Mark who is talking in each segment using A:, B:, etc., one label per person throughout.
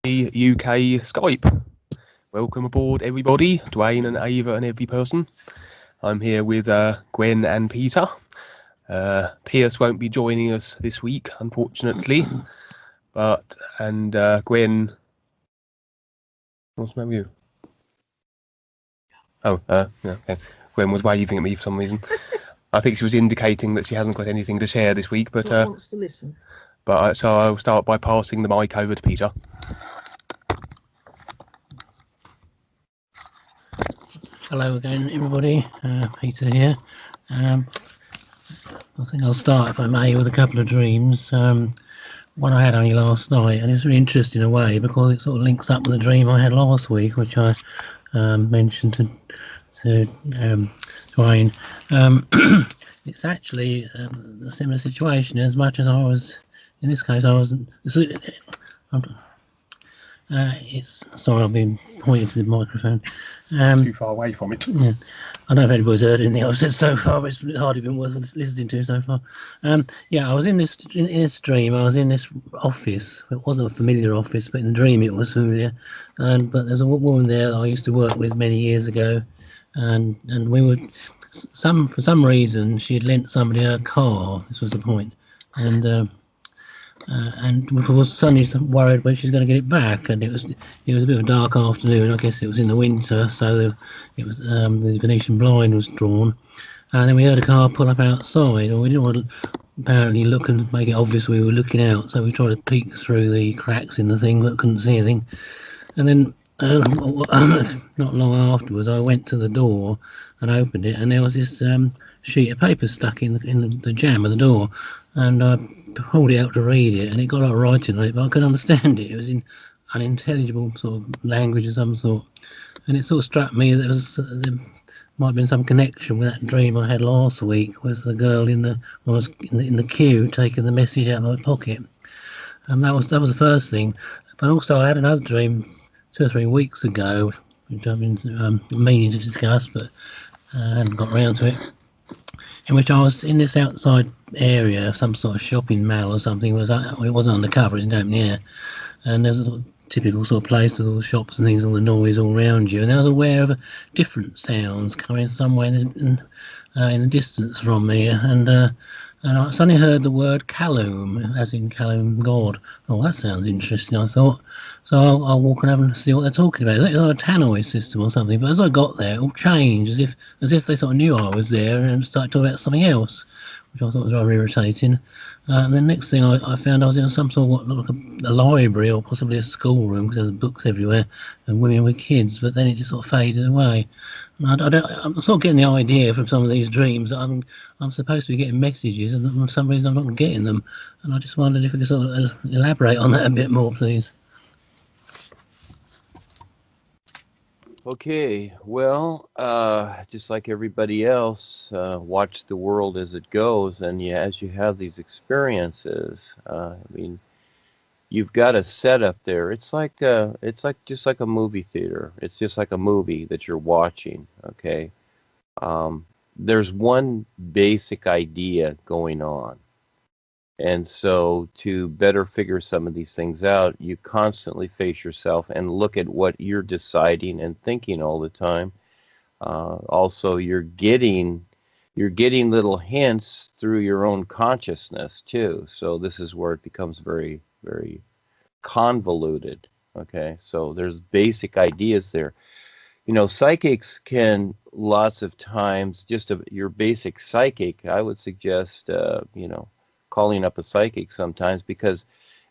A: UK Skype. Welcome aboard, everybody. Duane and Ava and every person. I'm here with Gwen and Peter. Pierce won't be joining us this week, unfortunately. And Gwen. What's the matter with you? Oh, yeah, okay. Gwen was waving at me for some reason. I think she was indicating that she hasn't got anything to share this week, but
B: wants to listen.
A: So I'll start by passing the mic over to Peter.
B: Hello again, everybody. Peter here. I think I'll start, if I may, with a couple of dreams. One I had only last night, and it's really interesting in a way because it sort of links up with the dream I had last week, which I mentioned to Duane. It's actually a similar situation as much as I was. In this case, I wasn't. It's sorry, I've been pointing to the microphone.
A: Too far away from it.
B: Yeah. I don't know if anybody's heard anything I've said so far, but it's hardly been worth listening to so far. Yeah, I was in this dream. I was in this office. It wasn't a familiar office, but in the dream it was familiar. But there's a woman there that I used to work with many years ago, and we were for some reason she had lent somebody her car. This was the point, and we were suddenly worried when she's going to get it back, and it was a bit of a dark afternoon. I guess it was in the winter, so it was the Venetian blind was drawn, and then we heard a car pull up outside, and we didn't want to apparently look and make it obvious we were looking out, so we tried to peek through the cracks in the thing, but couldn't see anything. And then not long afterwards, I went to the door and opened it, and there was this sheet of paper stuck in the jamb of the door, and I pulled it out to read it, and it got a lot of writing on it, but I couldn't understand it. It was in unintelligible sort of language of some sort, and it sort of struck me that there might have been some connection with that dream I had last week with the girl in the queue taking the message out of my pocket, and that was the first thing. But also I had another dream 2 or 3 weeks ago, which I've been meaning to discuss, but I hadn't got around to it, in which I was in this outside area, some sort of shopping mall or something. It wasn't undercover, it was in open air, and there's a typical sort of place with all the shops and things, all the noise all around you, and I was aware of different sounds coming somewhere in the distance from me, and I suddenly heard the word Kalaum, as in Kalaum God. Oh, that sounds interesting, I thought. So I'll walk and have and see what they're talking about. It's like a tannoy system or something. But as I got there, it all changed, as if they sort of knew I was there and started talking about something else, which I thought was rather irritating. And the next thing I found, I was in some sort of what looked like a library or possibly a schoolroom, because there was books everywhere and women with kids. But then it just sort of faded away. And I'm sort of getting the idea from some of these dreams that I'm supposed to be getting messages, and for some reason I'm not getting them. And I just wondered if we could sort of elaborate on that a bit more, please.
C: Okay, well, just like everybody else, watch the world as it goes, and as you have these experiences, I mean, you've got a setup there. It's just like a movie theater. It's just like a movie that you're watching. Okay, there's one basic idea going on. And so to better figure some of these things out, you constantly face yourself and look at what you're deciding and thinking all the time. Also, you're getting little hints through your own consciousness too. So this is where it becomes very, very convoluted. Okay, so there's basic ideas there. Psychics can lots of times, your basic psychic, I would suggest, calling up a psychic sometimes, because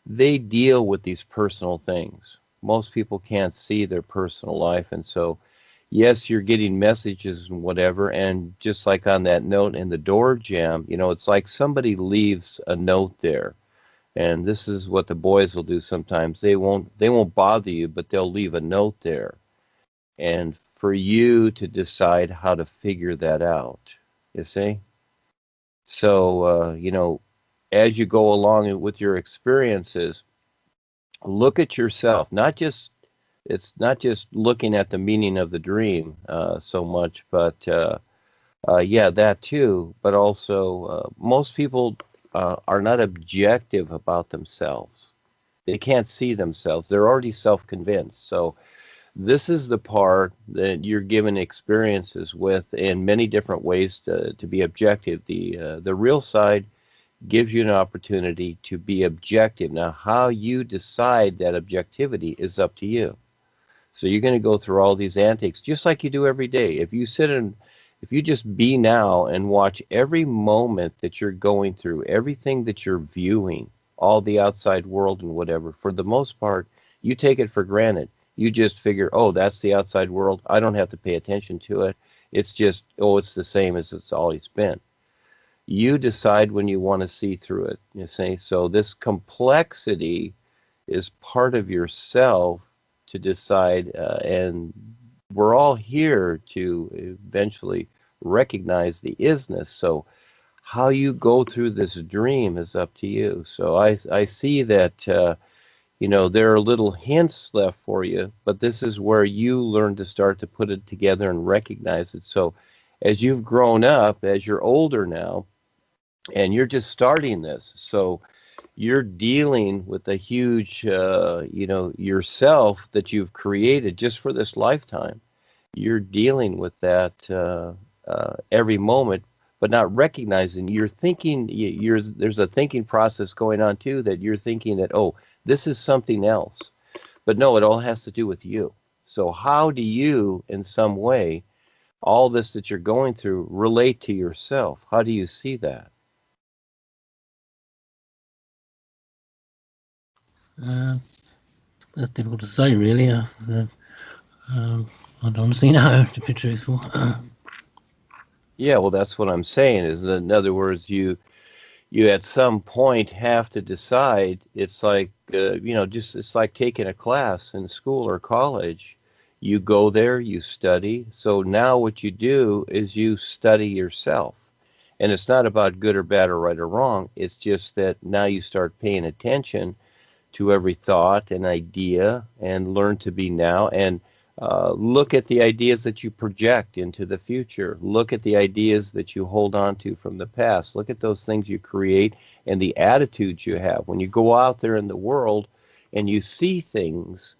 C: they deal with these personal things. Most people can't see their personal life, and so yes, you're getting messages and whatever, and just like on that note in the door jamb, it's like somebody leaves a note there. And this is what the boys will do sometimes. They won't bother you, but they'll leave a note there, and for you to decide how to figure that out, you see. So as you go along with your experiences, look at yourself. It's not just looking at the meaning of the dream so much, but that too. But also, most people are not objective about themselves. They can't see themselves. They're already self-convinced. So this is the part that you're given experiences with in many different ways to be objective. The real side gives you an opportunity to be objective. Now, how you decide that objectivity is up to you. So you're going to go through all these antics just like you do every day. If you just be now and watch every moment that you're going through, everything that you're viewing, all the outside world and whatever, for the most part, you take it for granted. You just figure, oh, that's the outside world. I don't have to pay attention to it. It's just, oh, it's the same as it's always been. You decide when you want to see through it, you see. So this complexity is part of yourself to decide, and we're all here to eventually recognize the isness. So how you go through this dream is up to you. So I see that, there are little hints left for you, but this is where you learn to start to put it together and recognize it. So as you've grown up, as you're older now, and you're just starting this, so you're dealing with a huge, yourself that you've created just for this lifetime. You're dealing with that every moment, but not recognizing. You're thinking, there's a thinking process going on too, that you're thinking that, oh, this is something else. But no, it all has to do with you. So how do you, in some way, all this that you're going through, relate to yourself? How do you see that?
B: That's difficult to say, really. I don't honestly know, to be truthful.
C: Yeah, well, that's what I'm saying. Is that, in other words, you at some point have to decide. It's like it's like taking a class in school or college. You go there, you study. So now what you do is you study yourself. And it's not about good or bad or right or wrong. It's just that now you start paying attention to every thought and idea and learn to be now, and look at the ideas that you project into the future. Look at the ideas that you hold on to from the past. Look at those things you create and the attitudes you have. When you go out there in the world and you see things,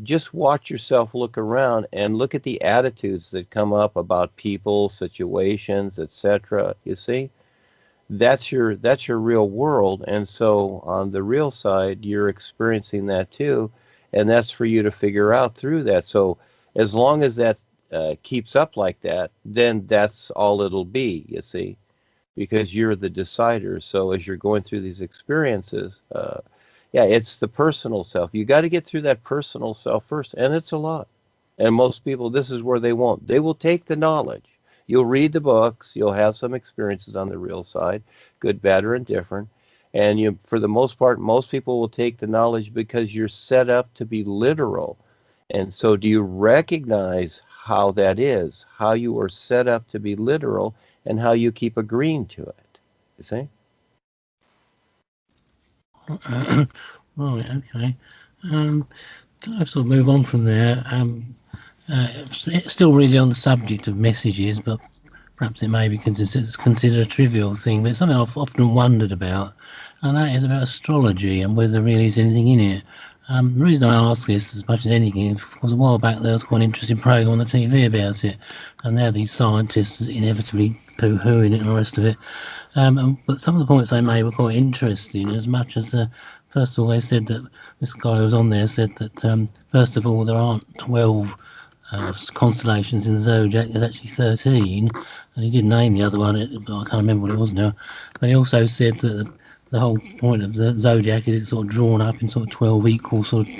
C: just watch yourself look around and look at the attitudes that come up about people, situations, etc. You see? That's your real world. And so on the real side, you're experiencing that too, and that's for you to figure out through that. So as long as that keeps up like that, then that's all it'll be, you see, because you're the decider. So as you're going through these experiences, it's the personal self. You got to get through that personal self first, and it's a lot. And most people, this is where they won't. They will take the knowledge. You'll read the books, you'll have some experiences on the real side, good, bad, or indifferent. And for the most part, most people will take the knowledge because you're set up to be literal. And so do you recognize how that is, how you are set up to be literal, and how you keep agreeing to it? You see?
B: Right, okay. Can I sort of move on from there? Still really on the subject of messages, but perhaps it may be considered a trivial thing, but it's something I've often wondered about, and that is about astrology and whether there really is anything in it. The reason I ask this as much as anything was a while back there was quite an interesting program on the TV about it, and now these scientists inevitably poo-hooing it and the rest of it. But some of the points they made were quite interesting, as much as first of all, they said that this guy who was on there said that first of all, there aren't 12 constellations in the zodiac. There's actually 13, and he didn't name the other one, but I can't remember what it was now. But he also said that the whole point of the zodiac is it's sort of drawn up in sort of 12 equal sort of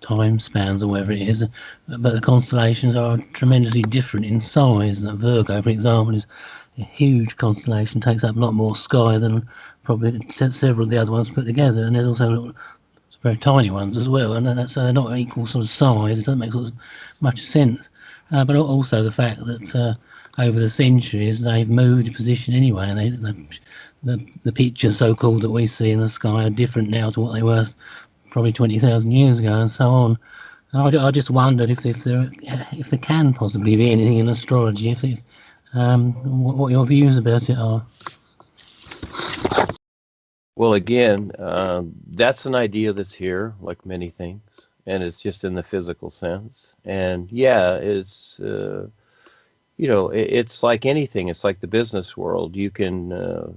B: time spans or whatever it is, but the constellations are tremendously different in size. And Virgo, for example, is a huge constellation, takes up a lot more sky than probably several of the other ones put together, and there's also very tiny ones as well, and so they're not equal sort of size. It doesn't make sort of much sense. But also the fact that over the centuries they've moved position anyway, and the pictures so-called that we see in the sky are different now to what they were probably 20,000 years ago, and so on. And I just wondered if there can possibly be anything in astrology, what your views about it are.
C: Well, again, that's an idea that's here, like many things, and it's just in the physical sense. And yeah, it's it's like anything. It's like the business world. You can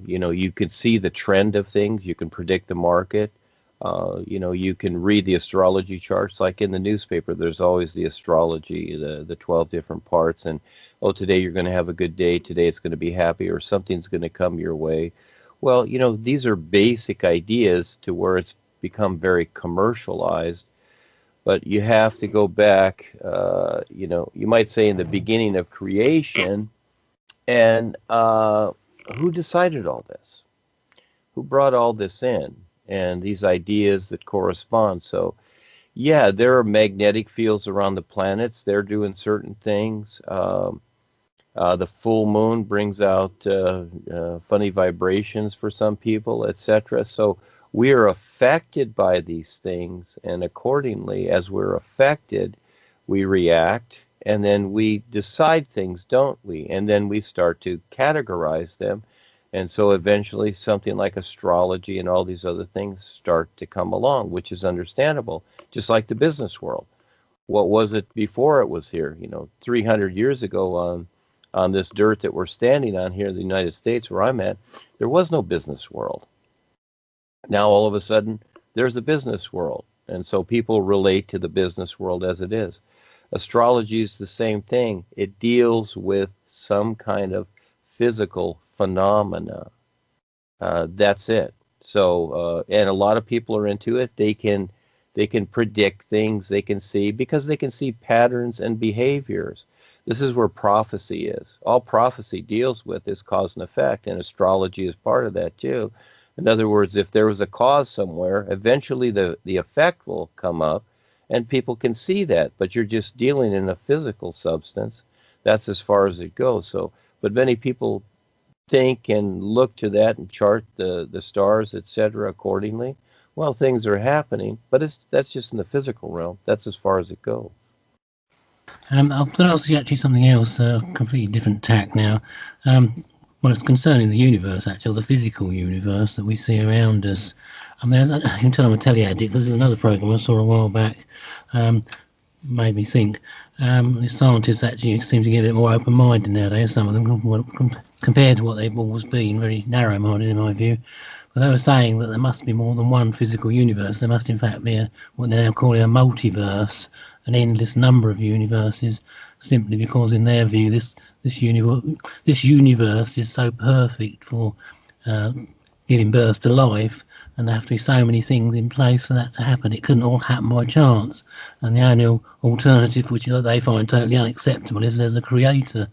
C: you can see the trend of things. You can predict the market. You can read the astrology charts. Like in the newspaper, there's always the astrology, the 12 different parts, and oh, today you're going to have a good day. Today it's going to be happy, or something's going to come your way. Well, these are basic ideas to where it's become very commercialized, but you have to go back, you might say in the beginning of creation, and who decided all this? Who brought all this in? And these ideas that correspond. So, yeah, there are magnetic fields around the planets. They're doing certain things. The full moon brings out funny vibrations for some people, etc. So we are affected by these things, and accordingly, as we're affected, we react, and then we decide things, don't we? And then we start to categorize them. And so eventually something like astrology and all these other things start to come along, which is understandable, just like the business world. What was it before it was here? 300 years ago, on this dirt that we're standing on here in the United States where I'm at, there was no business world. Now all of a sudden there's a business world, and so people relate to the business world as it is. Astrology is the same thing. It deals with some kind of physical phenomena. That's it. So and a lot of people are into it. They can predict things. They can see, because they can see patterns and behaviors. This is where prophecy is. All prophecy deals with is cause and effect, and astrology is part of that too. In other words, if there was a cause somewhere, eventually the effect will come up, and people can see that, but you're just dealing in a physical substance. That's as far as it goes. So, but many people think and look to that and chart the stars, etc., accordingly. Well, things are happening, but that's just in the physical realm. That's as far as it goes.
B: I've got also actually something else, completely different tack now. Well, it's concerning the universe, actually, the physical universe that we see around us. I mean, you can tell I'm a telly addict. This is another program I saw a while back. Made me think. The scientists actually seem to get a bit more open-minded nowadays, some of them, compared to what they've always been, very narrow-minded in my view. But they were saying that there must be more than one physical universe. There must, in fact, be what they're now calling a multiverse, an endless number of universes, simply because, in their view, this universe is so perfect for giving birth to life, and there have to be so many things in place for that to happen. It couldn't all happen by chance. And the only alternative, which they find totally unacceptable, is there's a creator.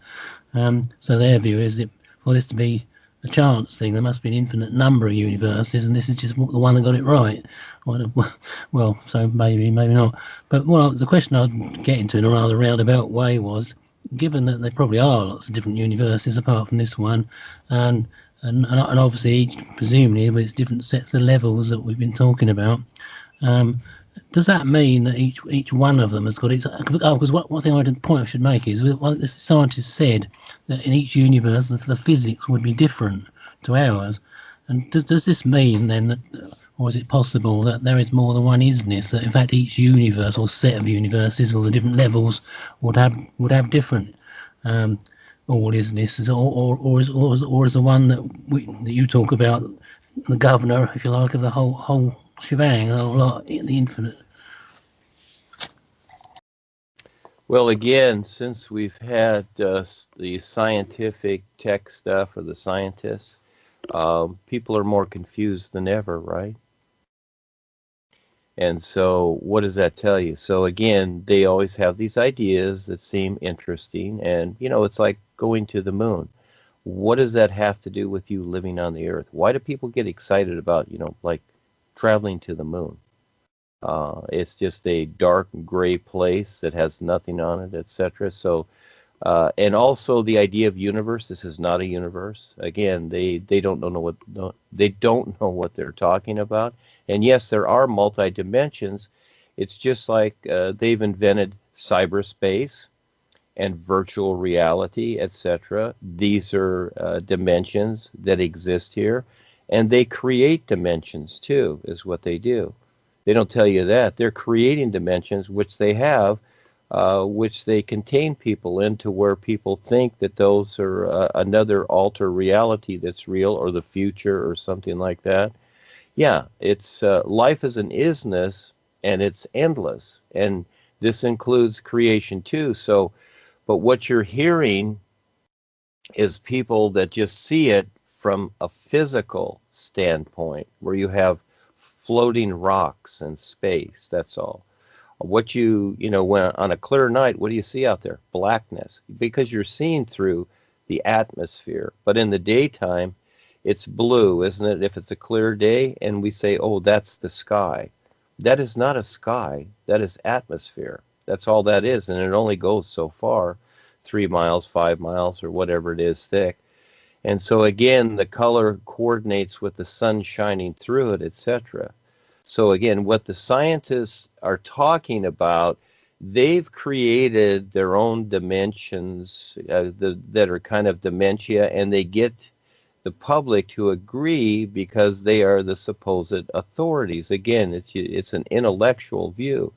B: So their view is that for this to be a chance thing, there must be an infinite number of universes, and this is just the one that got it right. Well, so maybe not. But the question I'd get into in a rather roundabout way was, given that there probably are lots of different universes apart from this one, and obviously each, presumably, with its different sets of levels that we've been talking about, does that mean that each one of them has got its... because one thing I should make is, the scientists said that in each universe the physics would be different to ours. And does this mean then that, or is it possible that there is more than one ISSSNISS, that in fact each universe or set of universes or the different levels would have different all ISSSNISS, or is the one that you talk about the governor, if you like, of the whole shebang, the whole lot, the infinite?
C: Well, again, since we've had the scientific tech stuff, or the scientists, people are more confused than ever, right? And so what does that tell you? So again, they always have these ideas that seem interesting, and it's like going to the moon. What does that have to do with you living on the earth? Why do people get excited about, like traveling to the moon? It's just a dark gray place that has nothing on it, etc. So, and also the idea of universe. This is not a universe. Again, they don't know what they're talking about. And yes, there are multi-dimensions. It's just like they've invented cyberspace and virtual reality, etc. These are dimensions that exist here. And they create dimensions too, is what they do. They don't tell you that. They're creating dimensions, which they have, which they contain people into, where people think that those are another alter reality that's real, or the future, or something like that. Yeah, it's life is an isness, and it's endless. And this includes creation too. So, but what you're hearing is people that just see it from a physical standpoint, where you have floating rocks in space. That's all. What when on a clear night, what do you see out there? Blackness, because you're seeing through the atmosphere. But in the daytime, it's blue, isn't it? If it's a clear day, and we say, oh, that's the sky. That is not a sky. That is atmosphere. That's all that is, and it only goes so far, 3 miles, 5 miles, or whatever it is thick. And so again, the color coordinates with the sun shining through it, etc. So again, what the scientists are talking about, they've created their own dimensions that are kind of dementia, and they get the public to agree because they are the supposed authorities. Again, it's an intellectual view.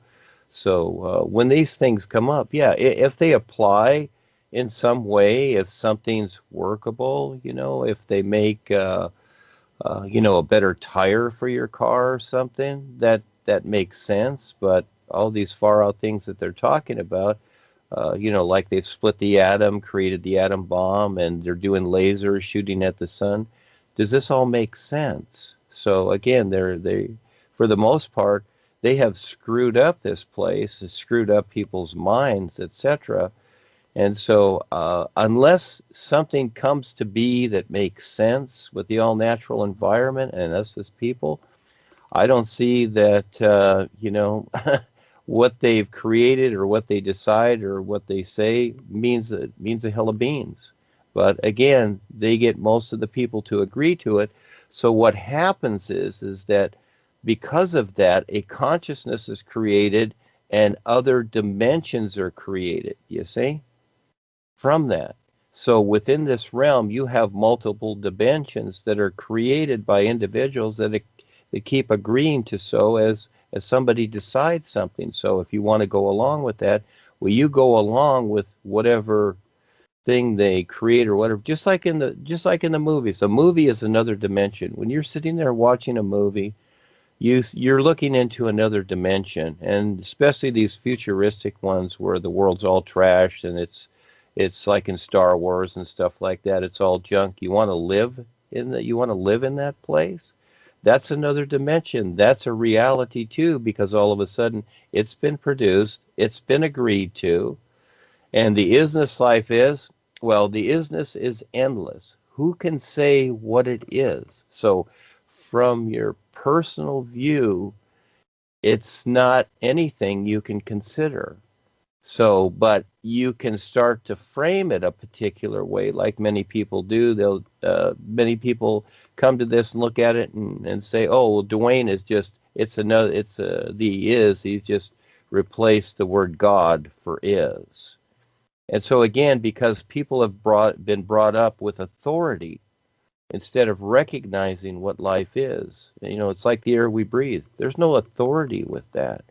C: So when these things come up, yeah, if they apply in some way, if something's workable, if they make a better tire for your car or something, that makes sense. But all these far out things that they're talking about, like they've split the atom, created the atom bomb, and they're doing lasers shooting at the sun. Does this all make sense? So again, they for the most part, they have screwed up this place, screwed up people's minds, etc. And so unless something comes to be that makes sense with the all-natural environment and us as people, I don't see that, what they've created or what they decide or what they say means a hill of beans. But again, they get most of the people to agree to it. So what happens is that because of that, a consciousness is created and other dimensions are created, you see, from that. So within this realm, you have multiple dimensions that are created by individuals that keep agreeing to, so as somebody decides something. So if you want to go along with that, well, you go along with whatever thing they create or whatever. Just like in the movies. A movie is another dimension. When you're sitting there watching a movie, you're looking into another dimension, and especially these futuristic ones where the world's all trashed and it's like in Star Wars and stuff like that. It's all junk. You want to live in that place? That's another dimension. That's a reality too, because all of a sudden it's been produced, it's been agreed to, and the isness life is, well, the isness is endless. Who can say what it is? So from your personal view, it's not anything you can consider. So, but you can start to frame it a particular way, like many people do. Many people come to this and look at it and say, "Oh, well, Duane is just he's just replaced the word God for is." And so again, because people have been brought up with authority instead of recognizing what life is, it's like the air we breathe. There's no authority with that.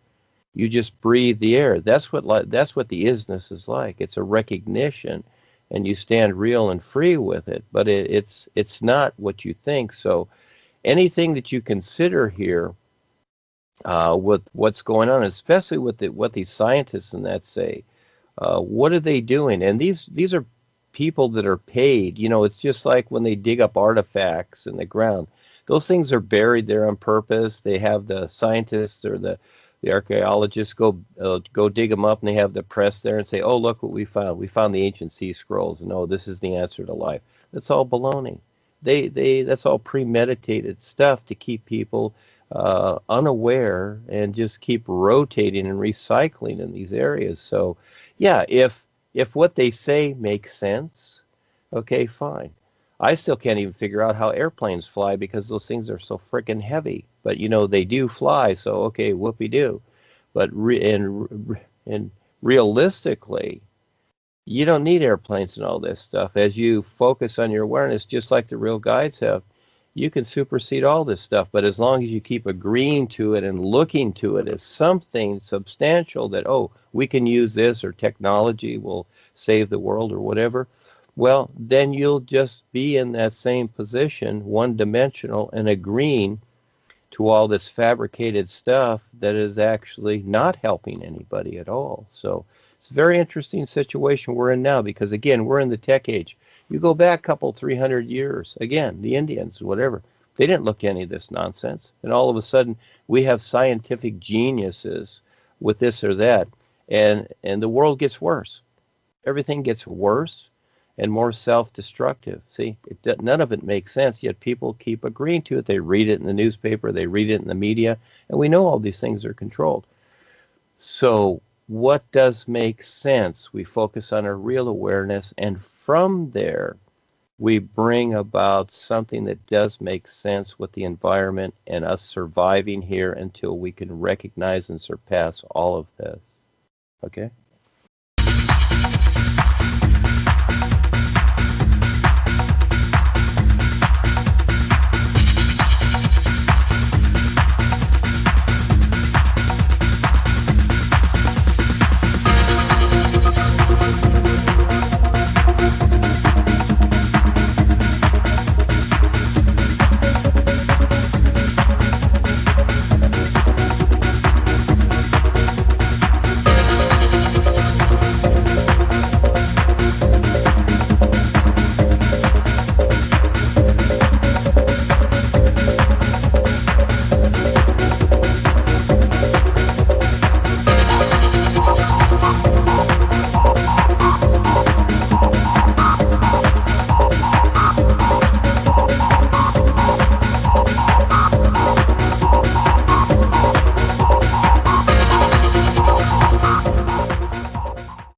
C: You just breathe the air. That's what the isness is like. It's a recognition, and you stand real and free with it. But it's not what you think. So anything that you consider here with what's going on, especially with what these scientists and that say, what are they doing? And these are people that are paid. It's just like when they dig up artifacts in the ground. Those things are buried there on purpose. They have the scientists or the archaeologists go dig them up, and they have the press there and say, "Oh, look what we found. We found the ancient sea scrolls, and oh, this is the answer to life." That's all baloney. That's all premeditated stuff to keep people unaware and just keep rotating and recycling in these areas. So, yeah, if what they say makes sense, okay, fine. I still can't even figure out how airplanes fly because those things are so freaking heavy. But they do fly, so okay, whoopee-doo. But realistically, you don't need airplanes and all this stuff. As you focus on your awareness, just like the real guides have, you can supersede all this stuff. But as long as you keep agreeing to it and looking to it as something substantial that, oh, we can use this, or technology will save the world or whatever, well, then you'll just be in that same position, one-dimensional, and agreeing to all this fabricated stuff that is actually not helping anybody at all. So it's a very interesting situation we're in now, because, again, we're in the tech age. You go back a couple, 300 years, again, the Indians, whatever, they didn't look at any of this nonsense. And all of a sudden, we have scientific geniuses with this or that, and the world gets worse. Everything gets worse and more self-destructive. See, none of it makes sense, yet people keep agreeing to it. They read it in the newspaper, they read it in the media, and we know all these things are controlled. So what does make sense? We focus on our real awareness, and from there, we bring about something that does make sense with the environment and us surviving here until we can recognize and surpass all of this. Okay?